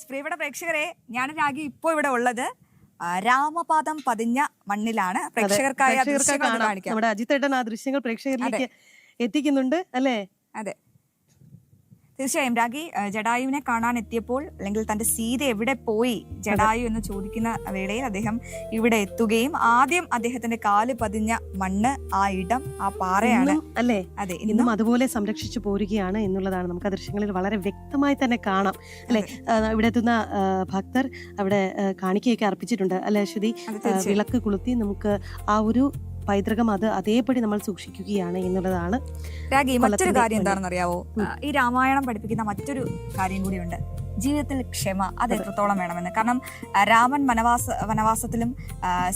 പ്രിയപ്പെട്ട പ്രേക്ഷകരെ, ഞാൻ രാഗി ഇപ്പോൾ ഇവിടെ ഉള്ളത് രാമപാദം പതിഞ്ഞ മണ്ണിലാണ്. പ്രേക്ഷകർക്കായി നമ്മുടെ അജിത്തേട്ടൻ ആ ദൃശ്യങ്ങൾ പ്രേക്ഷകരിലേക്ക് എത്തിക്കുന്നുണ്ട് അല്ലേ? അതെ, തീർച്ചയായും. രാഗി ജടായുവിനെ കാണാൻ എത്തിയപ്പോൾ, അല്ലെങ്കിൽ തന്റെ സീത എവിടെ പോയി ജടായു എന്ന് ചോദിക്കുന്ന വേളയിൽ അദ്ദേഹം ഇവിടെ എത്തുകയും ആദ്യം അദ്ദേഹത്തിന്റെ കാല് പതിഞ്ഞ മണ്ണ്, ആ ഇടം, ആ പാറയാണ് അല്ലേ? അതെ, ഇന്നും അതുപോലെ സംരക്ഷിച്ചു പോരുകയാണ് എന്നുള്ളതാണ് നമുക്ക് ആ ദൃശ്യങ്ങളിൽ വളരെ വ്യക്തമായി തന്നെ കാണാം അല്ലെ? ഇവിടെ എത്തുന്ന ഭക്തർ അവിടെ കാണിക്കയൊക്കെ അർപ്പിച്ചിട്ടുണ്ട് അല്ലെ ശ്രുതി? വിളക്ക് കൊളുത്തി നമുക്ക് ആ ഒരു പൈതൃകം അത് അതേപടി നമ്മൾ സൂക്ഷിക്കുകയാണ് എന്നുള്ളതാണ്. രാഗി, മറ്റൊരു കാര്യം എന്താണെന്ന് അറിയാവോ? ഈ രാമായണം പഠിപ്പിക്കുന്ന മറ്റൊരു കാര്യം കൂടിയുണ്ട്, ജീവിതത്തിൽ ക്ഷമ അത് എത്രത്തോളം വേണമെന്ന്. കാരണം രാമൻ വനവാസത്തിലും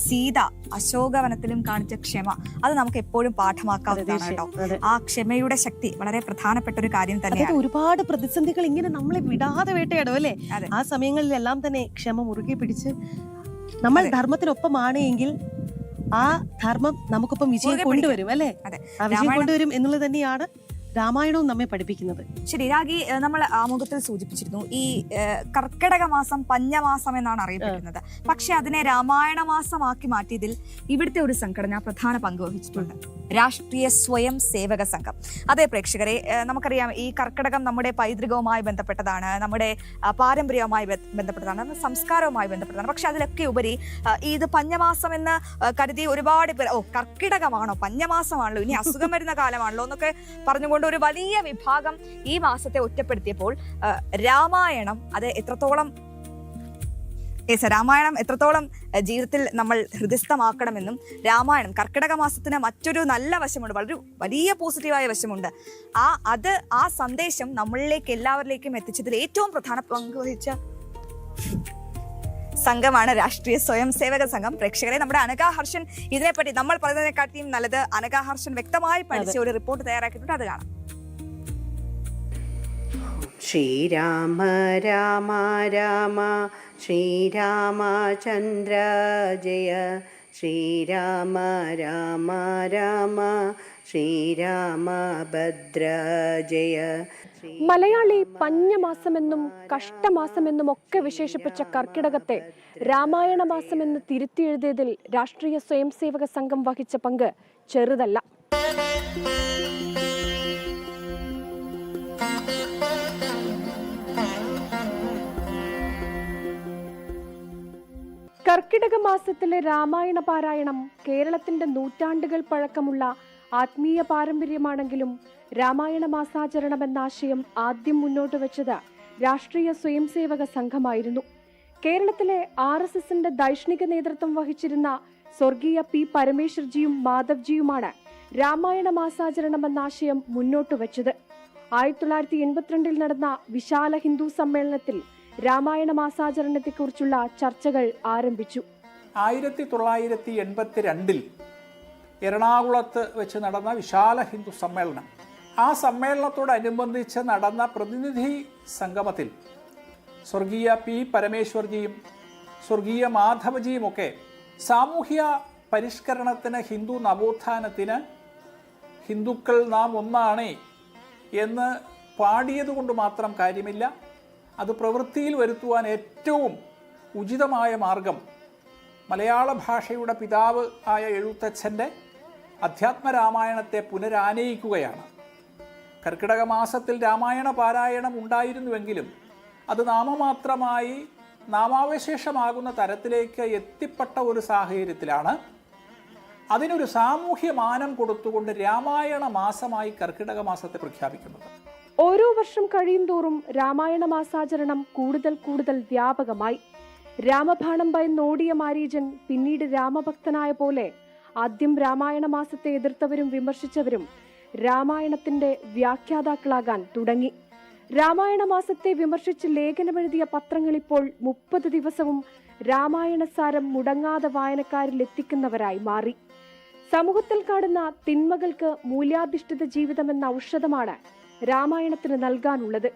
സീത അശോകവനത്തിലും കാണിച്ച ക്ഷമ അത് നമുക്ക് എപ്പോഴും പാഠമാക്കാവുന്നതാണ് കേട്ടോ. ആ ക്ഷമയുടെ ശക്തി വളരെ പ്രധാനപ്പെട്ട ഒരു കാര്യം തന്നെയാണ്. ഒരുപാട് പ്രതിസന്ധികൾ ഇങ്ങനെ നമ്മളെ വിടാതെ വേട്ടയാടും അല്ലെ? ആ സമയങ്ങളിലെല്ലാം തന്നെ ക്ഷമ മുറുകെ പിടിച്ച് നമ്മൾ ധർമ്മത്തിനൊപ്പമാണ് എങ്കിൽ ആ ധർമ്മം നമുക്കൊപ്പം വിജയം കൊണ്ടുവരും അല്ലെ? ആ വിജയം കൊണ്ടുവരും എന്നുള്ളത് തന്നെയാണ് രാമായണവും നമ്മെ പഠിപ്പിക്കുന്നത്. ശരി രാഗി, നമ്മൾ ആമുഖത്തിൽ സൂചിപ്പിച്ചിരുന്നു ഈ കർക്കിടക മാസം പഞ്ഞമാസം എന്നാണ് അറിയപ്പെടുന്നത്. പക്ഷെ അതിനെ രാമായണ മാസമാക്കി മാറ്റിയതിൽ ഇവിടുത്തെ ഒരു സംഘടന പ്രധാന പങ്ക് വഹിച്ചിട്ടുണ്ട്, രാഷ്ട്രീയ സ്വയം സേവക സംഘം. അതെ പ്രേക്ഷകരെ, നമുക്കറിയാം ഈ കർക്കിടകം നമ്മുടെ പൈതൃകവുമായി ബന്ധപ്പെട്ടതാണ്, നമ്മുടെ പാരമ്പര്യവുമായി ബന്ധപ്പെട്ടതാണ്, സംസ്കാരവുമായി ബന്ധപ്പെട്ടതാണ്. പക്ഷെ അതിലൊക്കെ ഉപരി ഇത് പഞ്ഞമാസം എന്ന് കരുതി ഒരുപാട് പേർ കർക്കിടകമാണോ, പഞ്ഞമാസമാണല്ലോ, ഇനി അസുഖം വരുന്ന കാലമാണല്ലോ എന്നൊക്കെ പറഞ്ഞുകൊണ്ട് ഒരു വലിയ വിഭാഗം ഈ മാസത്തെ ഒറ്റപ്പെടുത്തിയപ്പോൾ രാമായണം എത്രത്തോളം ജീവിതത്തിൽ നമ്മൾ ഹൃദയസ്ഥമാക്കണമെന്നും, രാമായണം കർക്കിടക മാസത്തിന് മറ്റൊരു നല്ല വശമുണ്ട്, വളരെ വലിയ പോസിറ്റീവായ വശമുണ്ട്. ആ സന്ദേശം നമ്മളിലേക്ക് എല്ലാവരിലേക്കും എത്തിച്ചതിൽ ഏറ്റവും പ്രധാന പങ്ക് വഹിച്ച സംഘമാണ് രാഷ്ട്രീയ സ്വയം സേവക സംഘം. പ്രേക്ഷകരെ, നമ്മുടെ അനഘ ഹർഷൻ ഇതിനെപ്പറ്റി നമ്മൾ പറയുന്നതിനെക്കാട്ടിയും നല്ലത് അനഘ ഹർഷൻ വ്യക്തമായി പഠിച്ച ഒരു റിപ്പോർട്ട് തയ്യാറാക്കിയിട്ടുണ്ട്, അത് കാണാം. ശ്രീരാമ രാമ രാമ ശ്രീരാമചന്ദ്ര ജയ, ശ്രീരാമ രാമ രാമ ശ്രീരാമഭദ്ര ജയ. മലയാളി പഞ്ഞമാസമെന്നും കഷ്ടമാസമെന്നും ഒക്കെ വിശേഷിപ്പിച്ച കർക്കിടകത്തെ രാമായണ മാസമെന്ന് തിരുത്തിയെഴുതിയതിൽ രാഷ്ട്രീയ സ്വയം സേവക സംഘം വഹിച്ച പങ്ക് ചെറുതല്ല. കർക്കിടക മാസത്തിലെ രാമായണ പാരായണം കേരളത്തിന്റെ നൂറ്റാണ്ടുകൾ പഴക്കമുള്ള ആത്മീയ പാരമ്പര്യമാണെങ്കിലും രാമായണ മാസാചരണം എന്ന ആശയം ആദ്യം മുന്നോട്ട് വെച്ചത് രാഷ്ട്രീയ സ്വയം സേവക സംഘമായിരുന്നു. കേരളത്തിലെ RSSന്റെ ദൈഷ്ണിക നേതൃത്വം വഹിച്ചിരുന്ന സ്വർഗീയ P പരമേശ്വർജിയും മാധവ്ജിയുമാണ് രാമായണ മാസാചരണം എന്ന ആശയം മുന്നോട്ട് വെച്ചത്. 1982 നടന്ന വിശാല ഹിന്ദു സമ്മേളനത്തിൽ രാമായണ മാസാചരണത്തെക്കുറിച്ചുള്ള ചർച്ചകൾ ആരംഭിച്ചു. 1982 എറണാകുളത്ത് വെച്ച് നടന്ന വിശാല ഹിന്ദു സമ്മേളനം, ആ സമ്മേളനത്തോടനുബന്ധിച്ച് നടന്ന പ്രതിനിധി സംഗമത്തിൽ സ്വർഗീയ P പരമേശ്വർജിയും സ്വർഗീയ മാധവജിയുമൊക്കെ സാമൂഹ്യ പരിഷ്കരണത്തിന്, ഹിന്ദു നവോത്ഥാനത്തിന് ഹിന്ദുക്കൾ നാം ഒന്നാണേ എന്ന് പാടിയതുകൊണ്ട് മാത്രം കാര്യമില്ല, അത് പ്രവൃത്തിയിൽ വരുത്തുവാൻ ഏറ്റവും ഉചിതമായ മാർഗം മലയാള ഭാഷയുടെ പിതാവ് ആയ എഴുത്തച്ഛൻ്റെ അധ്യാത്മരാമായണത്തെ പുനരാനയിക്കുകയാണ്. കർക്കിടക മാസത്തിൽ രാമായണ പാരായണം ഉണ്ടായിരുന്നുവെങ്കിലും അത് നാമമാത്രമായി നാമാവശേഷമാകുന്ന തരത്തിലേക്ക് എത്തിപ്പെട്ട ഒരു സാഹചര്യത്തിലാണ് അതിനൊരു സാമൂഹ്യ മാനം കൊടുത്തുകൊണ്ട് രാമായണ മാസമായി കർക്കിടക മാസത്തെ പ്രഖ്യാപിക്കുന്നത്. ഓരോ വർഷം കഴിയും തോറും രാമായണ മാസാചരണം കൂടുതൽ വ്യാപകമായി. രാമബാണം ഭയന്നോടിയ മാരീചൻ പിന്നീട് രാമഭക്തനായ പോലെ ആദ്യം രാമായണ മാസത്തെ എതിർത്തവരും വിമർശിച്ചവരും രാമായണത്തിന്റെ വ്യാഖ്യാതാക്കളാകാൻ തുടങ്ങി. രാമായണ മാസത്തെ വിമർശിച്ച് ലേഖനമെഴുതിയ പത്രങ്ങൾ ഇപ്പോൾ 30 ദിവസവും രാമായണ സാരം മുടങ്ങാതെ വായനക്കാരിൽ എത്തിക്കുന്നവരായി മാറി. സമൂഹത്തിൽ കാണുന്ന തിന്മകൾക്ക് മൂല്യാധിഷ്ഠിത ജീവിതമെന്ന ഔഷധമാണ് രാമായണത്തിന് നൽകാനുള്ളത്.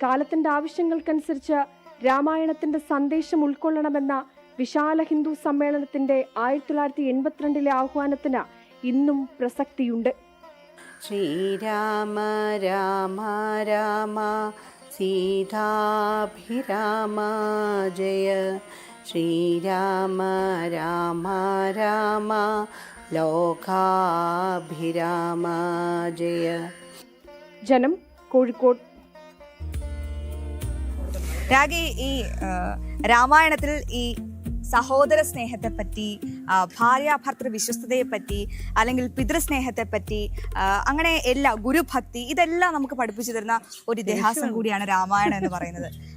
കാലത്തിന്റെ ആവശ്യങ്ങൾക്കനുസരിച്ച് രാമായണത്തിന്റെ സന്ദേശം ഉൾക്കൊള്ളണമെന്ന വിശാല ഹിന്ദു സമ്മേളനത്തിന്റെ 1982 ആഹ്വാനത്തിന് ഇന്നും പ്രസക്തിയുണ്ട്. ശ്രീരാമ രാമ രാമ സീതാഭിരാമ ജയ ശ്രീരാമ രാമ രാമ ലോകാഭിരാമ ജയ. ജനം, കോഴിക്കോട്. രാഗി, ഈ രാമായണത്തിൽ ഈ സഹോദര സ്നേഹത്തെ പറ്റി, ഭാര്യ ഭർത്തൃ വിശ്വസ്തതയെ പറ്റി, അല്ലെങ്കിൽ പിതൃസ്നേഹത്തെ പറ്റി, അങ്ങനെ എല്ലാ ഗുരുഭക്തി, ഇതെല്ലാം നമുക്ക് പഠിപ്പിച്ചു തരുന്ന ഒരു ഇതിഹാസം കൂടിയാണ് രാമായണം എന്ന് പറയുന്നത്.